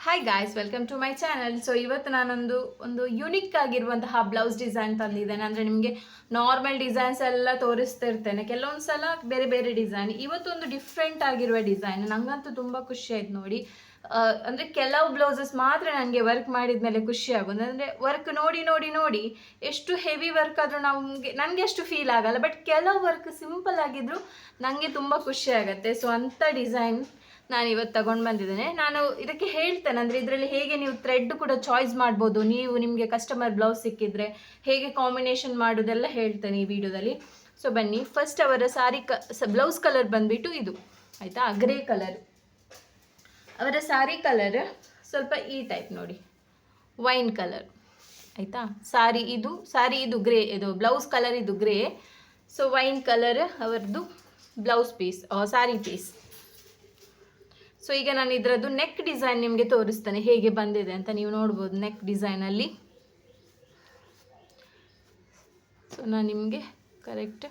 Hi guys, welcome to my channel. So ಇವತ್ತು ನಾನೊಂದು unique ಆಗಿರುವಂತಹ ಬ್ಲೌಸ್ ಡಿಸೈನ್ ತಂದಿದ್ದೇನೆ. ಅಂದರೆ ನಿಮಗೆ ನಾರ್ಮಲ್ ಡಿಸೈನ್ಸ್ ಎಲ್ಲ ತೋರಿಸ್ತಿರ್ತೇನೆ, ಕೆಲವೊಂದು ಸಲ ಬೇರೆ ಬೇರೆ ಡಿಸೈನ್. ಇವತ್ತೊಂದು ಡಿಫ್ರೆಂಟ್ ಆಗಿರುವ ಡಿಸೈನ್ ನಂಗಂತೂ ತುಂಬ ಖುಷಿ ಆಯ್ತು ನೋಡಿ. ಅಂದರೆ ಕೆಲವು ಬ್ಲೌಸಸ್ ಮಾತ್ರ ನನಗೆ ವರ್ಕ್ ಮಾಡಿದ್ಮೇಲೆ ಖುಷಿ ಆಗೋದು. ಅಂದರೆ ವರ್ಕ್ ನೋಡಿ ನೋಡಿ ನೋಡಿ ಎಷ್ಟು ಹೆವಿ ವರ್ಕ್ ಆದರೂ ನನಗೆ ಅಷ್ಟು ಫೀಲ್ ಆಗಲ್ಲ. ಬಟ್ ಕೆಲವು ವರ್ಕ್ ಸಿಂಪಲ್ ಆಗಿದ್ರು ನನಗೆ ತುಂಬ ಖುಷಿ ಆಗುತ್ತೆ. ಸೊ ಅಂಥ ಡಿಸೈನ್ ನಾನು ಇವತ್ತು ತಗೊಂಡು ಬಂದಿದ್ದೇನೆ. ನಾನು ಇದಕ್ಕೆ ಹೇಳ್ತೇನೆ, ಅಂದರೆ ಇದರಲ್ಲಿ ಹೇಗೆ ನೀವು ಥ್ರೆಡ್ ಕೂಡ ಚಾಯ್ಸ್ ಮಾಡ್ಬೋದು, ನಿಮಗೆ ಕಸ್ಟಮರ್ ಬ್ಲೌಸ್ ಸಿಕ್ಕಿದ್ರೆ ಹೇಗೆ ಕಾಂಬಿನೇಷನ್ ಮಾಡೋದೆಲ್ಲ ಹೇಳ್ತೇನೆ ಈ ವಿಡಿಯೋದಲ್ಲಿ. ಸೊ ಬನ್ನಿ, ಫಸ್ಟ್ ಅವರ ಸಾರಿ ಬ್ಲೌಸ್ ಕಲರ್ ಬಂದುಬಿಟ್ಟು ಇದು ಆಯಿತಾ, ಗ್ರೇ ಕಲರ್. ಅವರ ಸಾರಿ ಕಲರ್ ಸ್ವಲ್ಪ ಈ ಟೈಪ್ ನೋಡಿ, ವೈನ್ ಕಲರ್ ಆಯಿತಾ. ಸಾರಿ ಇದು ಗ್ರೇ, ಇದು ಬ್ಲೌಸ್ ಕಲರ್ ಇದು ಗ್ರೇ. ಸೊ ವೈನ್ ಕಲರ್ ಅವರದ್ದು ಬ್ಲೌಸ್ ಪೀಸ್, ಸಾರಿ ಪೀಸ್. ಸೊ ಈಗ ನಾನು ಇದರದ್ದು ನೆಕ್ ಡಿಸೈನ್ ನಿಮಗೆ ತೋರಿಸ್ತೇನೆ ಹೇಗೆ ಬಂದಿದೆ ಅಂತ. ನೀವು ನೋಡ್ಬೋದು ನೆಕ್ ಡಿಸೈನಲ್ಲಿ. ಸೊ ನಾನು ನಿಮಗೆ ಕರೆಕ್ಟ್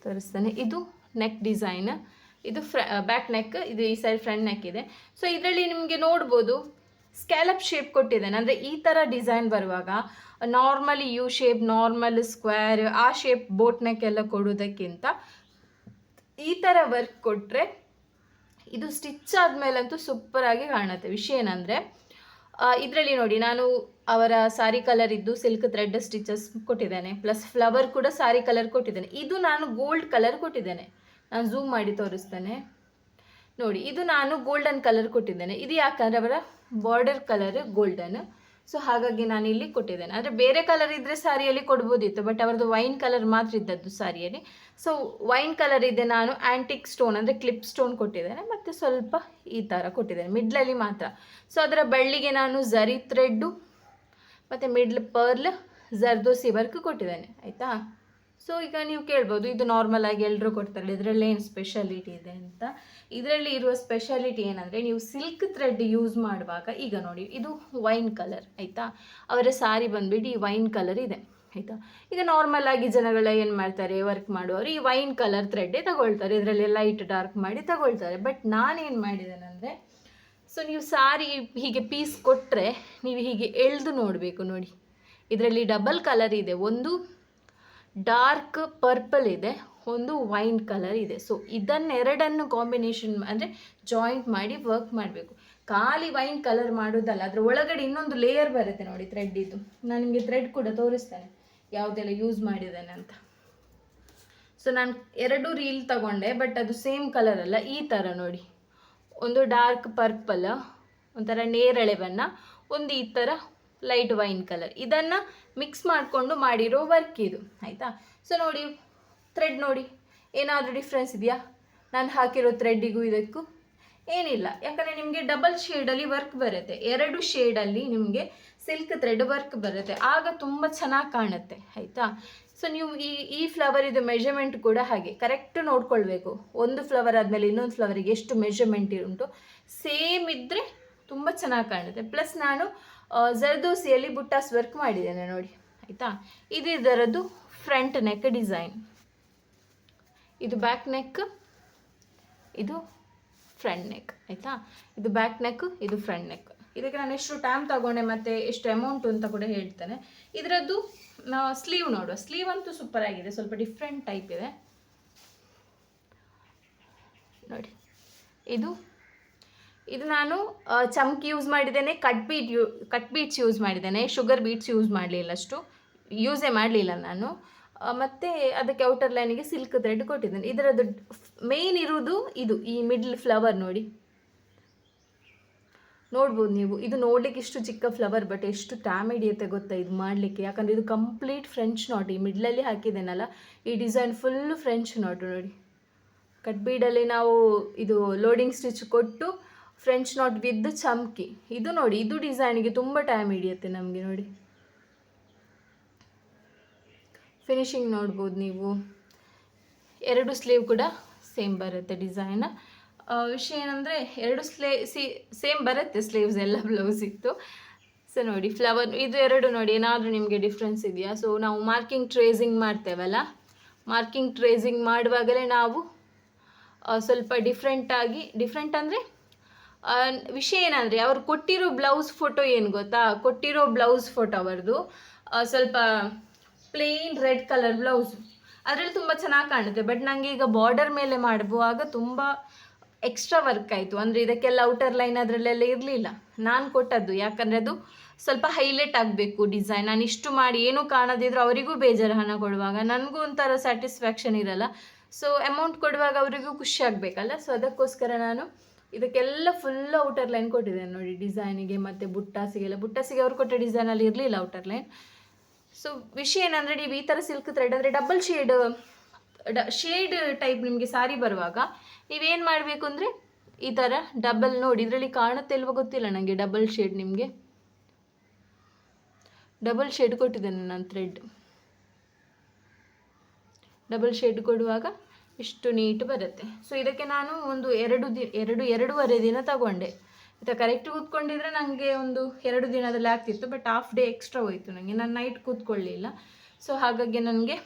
ತೋರಿಸ್ತೇನೆ. ಇದು ನೆಕ್ ಡಿಸೈನ್, ಇದು ಬ್ಯಾಕ್ ನೆಕ್, ಇದು ಈ ಸೈಡ್ ಫ್ರಂಟ್ ನೆಕ್ ಇದೆ. ಸೊ ಇದರಲ್ಲಿ ನಿಮಗೆ ನೋಡ್ಬೋದು ಸ್ಕ್ಯಾಲಪ್ ಶೇಪ್ ಕೊಟ್ಟಿದ್ದೇನೆ. ಅಂದರೆ ಈ ಥರ ಡಿಸೈನ್ ಬರುವಾಗ normally U shape, normal square, ಆ ಶೇಪ್ ಬೋಟ್ ನೆಕ್ ಎಲ್ಲ ಕೊಡೋದಕ್ಕಿಂತ ಈ ಥರ ವರ್ಕ್ ಕೊಟ್ಟರೆ ಇದು ಸ್ಟಿಚ್ ಆದಮೇಲಂತೂ ಸೂಪರಾಗಿ ಕಾಣುತ್ತೆ. ವಿಷಯ ಏನಂದರೆ ಇದರಲ್ಲಿ ನೋಡಿ, ನಾನು ಅವರ ಸಾರಿ ಕಲರ್ ಇದ್ದು ಸಿಲ್ಕ್ ಥ್ರೆಡ್ ಸ್ಟಿಚಸ್ ಕೊಟ್ಟಿದ್ದೇನೆ, ಪ್ಲಸ್ ಫ್ಲವರ್ ಕೂಡ ಸಾರಿ ಕಲರ್ ಕೊಟ್ಟಿದ್ದೇನೆ. ಇದು ನಾನು ಗೋಲ್ಡ್ ಕಲರ್ ಕೊಟ್ಟಿದ್ದೇನೆ. ನಾನು ಝೂಮ್ ಮಾಡಿ ತೋರಿಸ್ತೇನೆ ನೋಡಿ. ಇದು ನಾನು ಗೋಲ್ಡನ್ ಕಲರ್ ಕೊಟ್ಟಿದ್ದೇನೆ. ಇದು ಯಾಕಂದರೆ ಅವರ ಬಾರ್ಡರ್ ಕಲರ್ ಗೋಲ್ಡನ್. ಸೊ ಹಾಗಾಗಿ ನಾನು ಇಲ್ಲಿ ಕೊಟ್ಟಿದ್ದೇನೆ. ಅಂದರೆ ಬೇರೆ ಕಲರ್ ಇದ್ದರೆ ಸಾರಿಯಲ್ಲಿ ಕೊಡ್ಬೋದಿತ್ತು, ಬಟ್ ಅವರದ್ದು ವೈನ್ ಕಲರ್ ಮಾತ್ರ ಇದ್ದದ್ದು ಸಾರಿಯಲ್ಲಿ. ಸೊ ವೈನ್ ಕಲರ್ ಇದೆ. ನಾನು ಆ್ಯಂಟಿಕ್ ಸ್ಟೋನ್ ಅಂದರೆ ಕ್ಲಿಪ್ ಸ್ಟೋನ್ ಕೊಟ್ಟಿದ್ದೇನೆ, ಮತ್ತು ಸ್ವಲ್ಪ ಈ ಥರ ಕೊಟ್ಟಿದ್ದೇನೆ ಮಿಡ್ಲಲ್ಲಿ ಮಾತ್ರ. ಸೊ ಅದರ ಬಳ್ಳಿಗೆ ನಾನು ಝರಿ ಥ್ರೆಡ್ಡು ಮತ್ತು ಮಿಡ್ಲ್ ಪರ್ಲ್ ಜರ್ದೋಸಿ ವರ್ಕ್ ಕೊಟ್ಟಿದ್ದೇನೆ ಆಯಿತಾ. ಸೊ ಈಗ ನೀವು ಕೇಳ್ಬೋದು, ಇದು ನಾರ್ಮಲ್ ಆಗಿ ಎಲ್ಲರೂ ಕೊಡ್ತಾರೆ, ಇದರಲ್ಲಿ ಏನು ಸ್ಪೆಷಾಲಿಟಿ ಇದೆ ಅಂತ. ಇದರಲ್ಲಿ ಇರುವ ಸ್ಪೆಷಾಲಿಟಿ ಏನಂದರೆ, ನೀವು ಸಿಲ್ಕ್ ಥ್ರೆಡ್ ಯೂಸ್ ಮಾಡುವಾಗ, ಈಗ ನೋಡಿ ಇದು ವೈನ್ ಕಲರ್ ಆಯಿತಾ. ಅವರ ಸಾರಿ ಬಂದುಬಿಟ್ಟು ಈ ವೈನ್ ಕಲರ್ ಇದೆ ಆಯಿತಾ. ಈಗ ನಾರ್ಮಲ್ ಆಗಿ ಜನಗಳ ಏನು ಮಾಡ್ತಾರೆ, ವರ್ಕ್ ಮಾಡುವವರು ಈ ವೈನ್ ಕಲರ್ ಥ್ರೆಡ್ಡೇ ತಗೊಳ್ತಾರೆ, ಇದರಲ್ಲಿ ಲೈಟ್ ಡಾರ್ಕ್ ಮಾಡಿ ತಗೊಳ್ತಾರೆ. ಬಟ್ ನಾನೇನು ಮಾಡಿದ್ದೇನೆಂದರೆ, ಸೊ ನೀವು ಸಾರಿ ಹೀಗೆ ಪೀಸ್ ಕೊಟ್ಟರೆ ನೀವು ಹೀಗೆ ಎಳೆದು ನೋಡಬೇಕು ನೋಡಿ. ಇದರಲ್ಲಿ ಡಬಲ್ ಕಲರ್ ಇದೆ, ಒಂದು ಡಾರ್ಕ್ ಪರ್ಪಲ್ ಇದೆ, ಒಂದು ವೈನ್ ಕಲರ್ ಇದೆ. ಸೊ ಇದನ್ನೆರಡನ್ನು ಕಾಂಬಿನೇಷನ್ ಅಂದರೆ ಜಾಯಿಂಟ್ ಮಾಡಿ ವರ್ಕ್ ಮಾಡಬೇಕು. ಖಾಲಿ ವೈನ್ ಕಲರ್ ಮಾಡೋದಲ್ಲ, ಅದರ ಒಳಗಡೆ ಇನ್ನೊಂದು ಲೇಯರ್ ಬರುತ್ತೆ ನೋಡಿ ಥ್ರೆಡ್. ಇದು ನಾನು ನಿಮಗೆ ಥ್ರೆಡ್ ಕೂಡ ತೋರಿಸ್ತೇನೆ ಯಾವುದೆಲ್ಲ ಯೂಸ್ ಮಾಡಿದ್ದೇನೆ ಅಂತ. ಸೊ ನಾನು 2 ರೀಲ್ ತಗೊಂಡೆ, ಬಟ್ ಅದು ಸೇಮ್ ಕಲರ್ ಅಲ್ಲ. ಈ ಥರ ನೋಡಿ, ಒಂದು ಡಾರ್ಕ್ ಪರ್ಪಲ್ ಒಂಥರ ನೇರಳೆ ಬಣ್ಣ, ಒಂದು ಈ ಥರ ಲೈಟ್ ವೈನ್ ಕಲರ್. ಇದನ್ನು ಮಿಕ್ಸ್ ಮಾಡಿಕೊಂಡು ಮಾಡಿರೋ ವರ್ಕ್ ಇದು ಆಯಿತಾ. ಸೊ ನೋಡಿ ಥ್ರೆಡ್ ನೋಡಿ, ಏನಾದರೂ ಡಿಫ್ರೆನ್ಸ್ ಇದೆಯಾ ನಾನು ಹಾಕಿರೋ ಥ್ರೆಡ್ಡಿಗೂ ಇದಕ್ಕೂ? ಏನಿಲ್ಲ. ಯಾಕಂದರೆ ನಿಮಗೆ ಡಬಲ್ ಶೇಡಲ್ಲಿ ವರ್ಕ್ ಬರುತ್ತೆ, 2 ಶೇಡಲ್ಲಿ ನಿಮಗೆ ಸಿಲ್ಕ್ ಥ್ರೆಡ್ ವರ್ಕ್ ಬರುತ್ತೆ, ಆಗ ತುಂಬ ಚೆನ್ನಾಗಿ ಕಾಣುತ್ತೆ ಆಯಿತಾ. ಸೊ ನೀವು ಈ ಫ್ಲವರ್ ಇದು ಮೆಜರ್ಮೆಂಟ್ ಕೂಡ ಹಾಗೆ ಕರೆಕ್ಟ್ ನೋಡ್ಕೊಳ್ಬೇಕು. ಒಂದು ಫ್ಲವರ್ ಆದಮೇಲೆ ಇನ್ನೊಂದು ಫ್ಲವರಿಗೆ ಎಷ್ಟು ಮೆಜರ್ಮೆಂಟ್ ಉಂಟು, ಸೇಮ್ ಇದ್ದರೆ ತುಂಬ ಚೆನ್ನಾಗಿ ಕಾಣುತ್ತೆ. ಪ್ಲಸ್ ನಾನು ಜರ್ದೋಸಿಯಲ್ಲಿ ಬುಟ್ಟಾಸ್ ವರ್ಕ್ ಮಾಡಿದ್ದೇನೆ ನೋಡಿ ಆಯಿತಾ. ಇದು ಇದರದ್ದು ಫ್ರಂಟ್ ನೆಕ್ ಡಿಸೈನ್, ಇದು ಬ್ಯಾಕ್ ನೆಕ್, ಇದು ಫ್ರಂಟ್ ನೆಕ್ ಆಯಿತಾ. ಇದು ಬ್ಯಾಕ್ ನೆಕ್, ಇದು ಫ್ರಂಟ್ ನೆಕ್. ಇದಕ್ಕೆ ನಾನು ಎಷ್ಟು ಟೈಮ್ ತಗೊಂಡೆ ಮತ್ತು ಎಷ್ಟು ಅಮೌಂಟು ಅಂತ ಕೂಡ ಹೇಳ್ತೇನೆ. ಇದರದ್ದು ಸ್ಲೀವ್ ನೋಡುವ. ಸ್ಲೀವ್ ಅಂತೂ ಸೂಪರ್ ಆಗಿದೆ, ಸ್ವಲ್ಪ ಡಿಫ್ರೆಂಟ್ ಟೈಪ್ ಇದೆ ನೋಡಿ. ಇದು ನಾನು ಚಮ್ಕಿ ಯೂಸ್ ಮಾಡಿದ್ದೇನೆ, ಕಟ್ ಬೀಟ್ಸ್ ಯೂಸ್ ಮಾಡಿದ್ದೇನೆ, ಶುಗರ್ ಬೀಟ್ಸ್ ಯೂಸ್ ಮಾಡಲಿಲ್ಲ, ಅಷ್ಟು ಯೂಸೇ ಮಾಡಲಿಲ್ಲ ನಾನು. ಮತ್ತು ಅದಕ್ಕೆ ಔಟರ್ ಲೈನಿಗೆ ಸಿಲ್ಕ್ ಥ್ರೆಡ್ ಕೊಟ್ಟಿದ್ದೇನೆ. ಇದರದ್ದು ಮೇಯ್ನ್ ಇರುವುದು ಇದು, ಈ ಮಿಡ್ಲ್ ಫ್ಲವರ್ ನೋಡಿ, ನೋಡ್ಬೋದು ನೀವು. ಇದು ನೋಡಲಿಕ್ಕೆ ಇಷ್ಟು ಚಿಕ್ಕ ಫ್ಲವರ್, ಬಟ್ ಎಷ್ಟು ಟೈಮ್ ಹಿಡಿಯುತ್ತೆ ಗೊತ್ತಾ ಇದು ಮಾಡಲಿಕ್ಕೆ. ಯಾಕಂದರೆ ಇದು ಕಂಪ್ಲೀಟ್ ಫ್ರೆಂಚ್ ನಾಟ್, ಈ ಮಿಡ್ಲಲ್ಲಿ ಹಾಕಿದ್ದೇನಲ್ಲ ಈ ಡಿಸೈನ್ ಫುಲ್ಲು ಫ್ರೆಂಚ್ ನಾಟ್ ನೋಡಿ. ಕಟ್ ಬೀಡಲ್ಲಿ ನಾವು ಇದು ಲೋಡಿಂಗ್ ಸ್ಟಿಚ್ ಕೊಟ್ಟು ಫ್ರೆಂಚ್ ನಾಟ್ ವಿದ್ ಚಮ್ಕಿ. ಇದು ನೋಡಿ, ಇದು ಡಿಸೈನಿಗೆ ತುಂಬ ಟೈಮ್ ಹಿಡಿಯುತ್ತೆ ನಮಗೆ ನೋಡಿ. ಫಿನಿಶಿಂಗ್ ನೋಡ್ಬೋದು ನೀವು. 2 ಸ್ಲೀವ್ ಕೂಡ ಸೇಮ್ ಬರುತ್ತೆ ಡಿಸೈನ್. ವಿಷಯ ಏನಂದರೆ 2 ಸೇಮ್ ಬರುತ್ತೆ ಸ್ಲೀವ್ಸ್ ಎಲ್ಲ ಬ್ಲೌಸ್ ಇತ್ತು. ಸೊ ನೋಡಿ ಫ್ಲವರ್ ಇದು 2 ನೋಡಿ, ಏನಾದರೂ ನಿಮಗೆ ಡಿಫ್ರೆನ್ಸ್ ಇದೆಯಾ? ಸೊ ನಾವು ಮಾರ್ಕಿಂಗ್ ಟ್ರೇಸಿಂಗ್ ಮಾಡ್ತೇವಲ್ಲ, ಮಾರ್ಕಿಂಗ್ ಟ್ರೇಸಿಂಗ್ ಮಾಡುವಾಗಲೇ ನಾವು ಸ್ವಲ್ಪ ಡಿಫ್ರೆಂಟ್ ಅಂದರೆ ವಿಷಯ ಏನಂದರೆ ಅವ್ರು ಕೊಟ್ಟಿರೋ ಬ್ಲೌಸ್ ಫೋಟೋ ಏನು ಗೊತ್ತಾ, ಕೊಟ್ಟಿರೋ ಬ್ಲೌಸ್ ಫೋಟೋ ಅವ್ರದ್ದು ಸ್ವಲ್ಪ ಪ್ಲೇನ್ ರೆಡ್ ಕಲರ್ ಬ್ಲೌಸು, ಅದರಲ್ಲಿ ತುಂಬ ಚೆನ್ನಾಗಿ ಕಾಣುತ್ತೆ. ಬಟ್ ನನಗೆ ಈಗ ಬಾರ್ಡರ್ ಮೇಲೆ ಮಾಡುವಾಗ ತುಂಬ ಎಕ್ಸ್ಟ್ರಾ ವರ್ಕ್ ಆಯಿತು. ಅಂದರೆ ಇದಕ್ಕೆಲ್ಲ ಔಟರ್ ಲೈನ್ ಅದರಲ್ಲೆಲ್ಲ ಇರಲಿಲ್ಲ ನಾನು ಕೊಟ್ಟದ್ದು, ಯಾಕಂದರೆ ಅದು ಸ್ವಲ್ಪ ಹೈಲೈಟ್ ಆಗಬೇಕು ಡಿಸೈನ್. ನಾನು ಇಷ್ಟು ಮಾಡಿ ಏನೂ ಕಾಣದಿದ್ರು ಅವರಿಗೂ ಬೇಜಾರು, ಹಣ ಕೊಡುವಾಗ ನನಗೂ ಒಂಥರ ಸ್ಯಾಟಿಸ್ಫ್ಯಾಕ್ಷನ್ ಇರಲ್ಲ. ಸೊ ಅಮೌಂಟ್ ಕೊಡುವಾಗ ಅವರಿಗೂ ಖುಷಿ ಆಗಬೇಕಲ್ಲ. ಸೊ ಅದಕ್ಕೋಸ್ಕರ ನಾನು ಇದಕ್ಕೆಲ್ಲ ಫುಲ್ ಔಟರ್ ಲೈನ್ ಕೊಟ್ಟಿದ್ದೇನೆ ನೋಡಿ, ಡಿಸೈನಿಗೆ ಮತ್ತು ಬುಟ್ಟಾಸಿಗೆ ಅವ್ರು ಕೊಟ್ಟ ಡಿಸೈನಲ್ಲಿ ಇರಲಿಲ್ಲ ಔಟರ್ ಲೈನ್. ಸೊ ವಿಷಯ ಏನಂದರೆ ನೀವು ಈ ಥರ ಸಿಲ್ಕ್ ಥ್ರೆಡ್ ಅಂದರೆ ಡಬಲ್ ಶೇಡ್ ಟೈಪ್ ನಿಮಗೆ ಸಾರಿ ಬರುವಾಗ ನೀವೇನು ಮಾಡಬೇಕು ಅಂದರೆ ಈ ಥರ ಡಬಲ್ ನೋಡಿ, ಇದರಲ್ಲಿ ಕಾಣುತ್ತೆ ಇಲ್ವೋ ಗೊತ್ತಿಲ್ಲ ನನಗೆ, ಡಬಲ್ ಶೇಡ್ ನಿಮಗೆ ಡಬಲ್ ಶೇಡ್ ಕೊಟ್ಟಿದ್ದೇನೆ ನಾನು ಥ್ರೆಡ್. ಡಬಲ್ ಶೇಡ್ ಕೊಡುವಾಗ ಇಷ್ಟು ನೀಟ್ ಬರುತ್ತೆ. ಸೊ ಇದಕ್ಕೆ ನಾನು ಒಂದು ಎರಡೂವರೆ ದಿನ ತಗೊಂಡೆ. ಆಯಿತಾ, ಕರೆಕ್ಟ್ ಕೂತ್ಕೊಂಡಿದ್ರೆ ನನಗೆ ಒಂದು 2 ದಿನದಲ್ಲಿ ಆಗ್ತಿತ್ತು. ಬಟ್ ಹಾಫ್ ಡೇ ಎಕ್ಸ್ಟ್ರಾ ಹೋಯಿತು ನನಗೆ, ನಾನು ನೈಟ್ ಕೂತ್ಕೊಳ್ಳಲಿಲ್ಲ. ಸೊ ಹಾಗಾಗಿ ನನಗೆ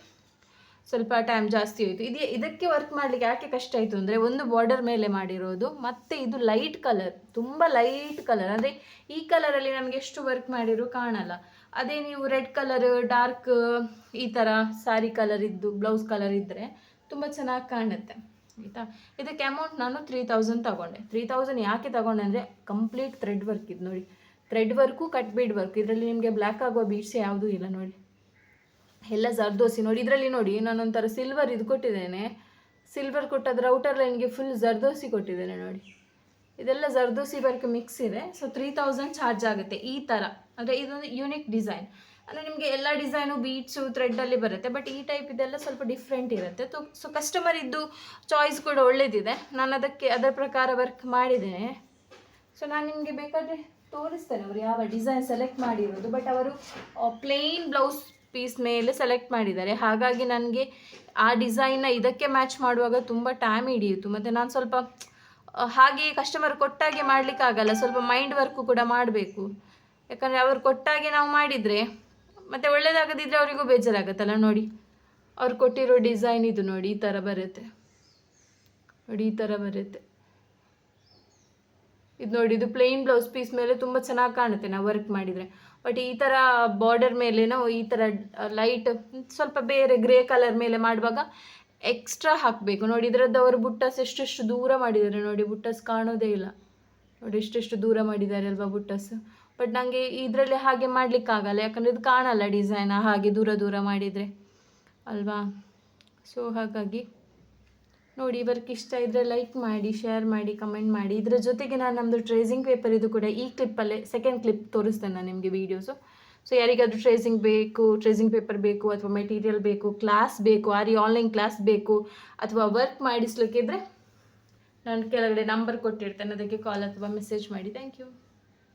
ಸ್ವಲ್ಪ ಟೈಮ್ ಜಾಸ್ತಿ ಹೋಯಿತು. ಇದಕ್ಕೆ ವರ್ಕ್ ಮಾಡಲಿಕ್ಕೆ ಯಾಕೆ ಕಷ್ಟ ಆಯಿತು ಅಂದರೆ, ಒಂದು ಬಾರ್ಡರ್ ಮೇಲೆ ಮಾಡಿರೋದು, ಮತ್ತು ಇದು ಲೈಟ್ ಕಲರ್, ತುಂಬ ಲೈಟ್ ಕಲರ್. ಅಂದರೆ ಈ ಕಲರಲ್ಲಿ ನಮಗೆ ಎಷ್ಟು ವರ್ಕ್ ಮಾಡಿರೂ ಕಾಣಲ್ಲ. ಅದೇ ನೀವು ರೆಡ್ ಕಲರ್ ಡಾರ್ಕ್ ಈ ಥರ ಸಾರಿ ಕಲರ್ ಇದ್ದು ಬ್ಲೌಸ್ ಕಲರ್ ಇದ್ದರೆ ತುಂಬ ಚೆನ್ನಾಗಿ ಕಾಣುತ್ತೆ. ಆಯಿತಾ, ಇದಕ್ಕೆ ಅಮೌಂಟ್ ನಾನು 3000 ತಗೊಂಡೆ. 3000 ಯಾಕೆ ತಗೊಂಡೆ ಅಂದರೆ ಕಂಪ್ಲೀಟ್ ಥ್ರೆಡ್ ವರ್ಕ್ ಇದು ನೋಡಿ, thread work cut bead work. ಇದರಲ್ಲಿ ನಿಮಗೆ ಬ್ಲ್ಯಾಕ್ ಆಗುವ ಬೀಡ್ಸ್ ಯಾವುದೂ ಇಲ್ಲ ನೋಡಿ, ಎಲ್ಲ ಜರ್ದೋಸಿ ನೋಡಿ. ಇದರಲ್ಲಿ ನೋಡಿ ನಾನೊಂಥರ ಸಿಲ್ವರ್ ಇದು ಕೊಟ್ಟಿದ್ದೇನೆ, ಸಿಲ್ವರ್ ಕೊಟ್ಟದ್ರ ಔಟರ್ ಲೈನ್ಗೆ ಫುಲ್ ಜರ್ದೋಸಿ ಕೊಟ್ಟಿದ್ದೇನೆ ನೋಡಿ, ಇದೆಲ್ಲ ಜರ್ದೋಸಿ ವರ್ಕ್ ಮಿಕ್ಸ್ ಇದೆ. ಸೊ 3000 ಚಾರ್ಜ್ ಆಗುತ್ತೆ ಈ ಥರ. ಅಂದರೆ ಇದೊಂದು ಯೂನಿಕ್ ಡಿಸೈನ್. ಅಂದರೆ ನಿಮಗೆ ಎಲ್ಲ ಡಿಸೈನು ಬೀಟ್ಸು ಥ್ರೆಡ್ಡಲ್ಲಿ ಬರುತ್ತೆ, ಬಟ್ ಈ ಟೈಪ್ ಇದೆಲ್ಲ ಸ್ವಲ್ಪ ಡಿಫ್ರೆಂಟ್ ಇರುತ್ತೆ. ಸೊ ಕಸ್ಟಮರ್ ಇದ್ದು ಚಾಯ್ಸ್ ಕೂಡ ಒಳ್ಳೆಯದಿದೆ. ನಾನು ಅದರ ಪ್ರಕಾರ ವರ್ಕ್ ಮಾಡಿದ್ದೇನೆ. ಸೊ ನಾನು ನಿಮಗೆ ಬೇಕಾದರೆ ತೋರಿಸ್ತೇನೆ ಅವರು ಯಾವ ಡಿಸೈನ್ ಸೆಲೆಕ್ಟ್ ಮಾಡಿರೋದು. ಬಟ್ ಅವರು ಪ್ಲೇನ್ ಬ್ಲೌಸ್ ಪೀಸ್ ಮೇಲೆ ಸೆಲೆಕ್ಟ್ ಮಾಡಿದ್ದಾರೆ. ಹಾಗಾಗಿ ನನಗೆ ಆ ಡಿಸೈನ್ನ ಇದಕ್ಕೆ ಮ್ಯಾಚ್ ಮಾಡುವಾಗ ತುಂಬ ಟೈಮ್ ಹಿಡಿಯಿತು. ಮತ್ತು ನಾನು ಸ್ವಲ್ಪ ಹಾಗೆ ಕಸ್ಟಮರ್ ಕೊಟ್ಟಾಗೆ ಮಾಡಲಿಕ್ಕಾಗಲ್ಲ, ಸ್ವಲ್ಪ ಮೈಂಡ್ ವರ್ಕು ಕೂಡ ಮಾಡಬೇಕು. ಯಾಕಂದರೆ ಅವ್ರು ಕೊಟ್ಟಾಗೆ ನಾವು ಮಾಡಿದರೆ ಮತ್ತು ಒಳ್ಳೆಯದಾಗದಿದ್ದರೆ ಅವರಿಗೂ ಬೇಜಾರಾಗತ್ತಲ್ಲ. ನೋಡಿ ಅವ್ರು ಕೊಟ್ಟಿರೋ ಡಿಸೈನ್ ಇದು ನೋಡಿ, ಈ ಥರ ಬರುತ್ತೆ ನೋಡಿ, ಈ ಥರ ಬರುತ್ತೆ ಇದು ನೋಡಿ. ಇದು ಪ್ಲೇನ್ ಬ್ಲೌಸ್ ಪೀಸ್ ಮೇಲೆ ತುಂಬ ಚೆನ್ನಾಗಿ ಕಾಣುತ್ತೆ ನಾವು ವರ್ಕ್ ಮಾಡಿದರೆ. ಬಟ್ ಈ ಥರ ಬಾರ್ಡರ್ ಮೇಲೆ ನಾವು ಈ ಥರ ಲೈಟ್ ಸ್ವಲ್ಪ ಬೇರೆ ಗ್ರೇ ಕಲರ್ ಮೇಲೆ ಮಾಡುವಾಗ ಎಕ್ಸ್ಟ್ರಾ ಹಾಕಬೇಕು ನೋಡಿ. ಇದರದ್ದು ಅವರು ಬುಟ್ಟಾಸ್ ಎಷ್ಟೆಷ್ಟು ದೂರ ಮಾಡಿದ್ದಾರೆ ನೋಡಿ, ಬುಟ್ಟಾಸ್ ಕಾಣೋದೇ ಇಲ್ಲ ನೋಡಿ, ಎಷ್ಟೆಷ್ಟು ದೂರ ಮಾಡಿದ್ದಾರೆ ಅಲ್ವಾ ಬುಟ್ಟಾಸ್. ಬಟ್ ನನಗೆ ಇದರಲ್ಲಿ ಹಾಗೆ ಮಾಡಲಿಕ್ಕಾಗಲ್ಲ, ಯಾಕಂದರೆ ಇದು ಕಾಣಲ್ಲ ಡಿಸೈನ್ ಹಾಗೆ ದೂರ ದೂರ ಮಾಡಿದರೆ ಅಲ್ವಾ. ಸೊ ಹಾಗಾಗಿ ನೋಡಿ, ವರ್ಕ್ ಇಷ್ಟ ಇದ್ದರೆ ಲೈಕ್ ಮಾಡಿ, ಶೇರ್ ಮಾಡಿ, ಕಮೆಂಟ್ ಮಾಡಿ. ಇದರ ಜೊತೆಗೆ ನಾನು ನಮ್ಮದು ಟ್ರೇಸಿಂಗ್ ಪೇಪರ್ ಇದು ಕೂಡ ಈ ಕ್ಲಿಪ್ಪಲ್ಲೇ ಸೆಕೆಂಡ್ ಕ್ಲಿಪ್ ತೋರಿಸ್ತೇನೆ ನಾನು ನಿಮಗೆ ವೀಡಿಯೋಸು. ಸೊ ಯಾರಿಗಾದರೂ ಟ್ರೇಸಿಂಗ್ ಪೇಪರ್ ಬೇಕು ಅಥವಾ ಮೆಟೀರಿಯಲ್ ಬೇಕು, ಕ್ಲಾಸ್ ಬೇಕು, ಆನ್ಲೈನ್ ಕ್ಲಾಸ್ ಬೇಕು ಅಥವಾ ವರ್ಕ್ ಮಾಡಿಸ್ಲಿಕ್ಕಿದ್ರೆ ನಾನು ಕೆಳಗಡೆ ನಂಬರ್ ಕೊಟ್ಟಿರ್ತೇನೆ, ಅದಕ್ಕೆ ಕಾಲ್ ಅಥವಾ ಮೆಸೇಜ್ ಮಾಡಿ. Thank you.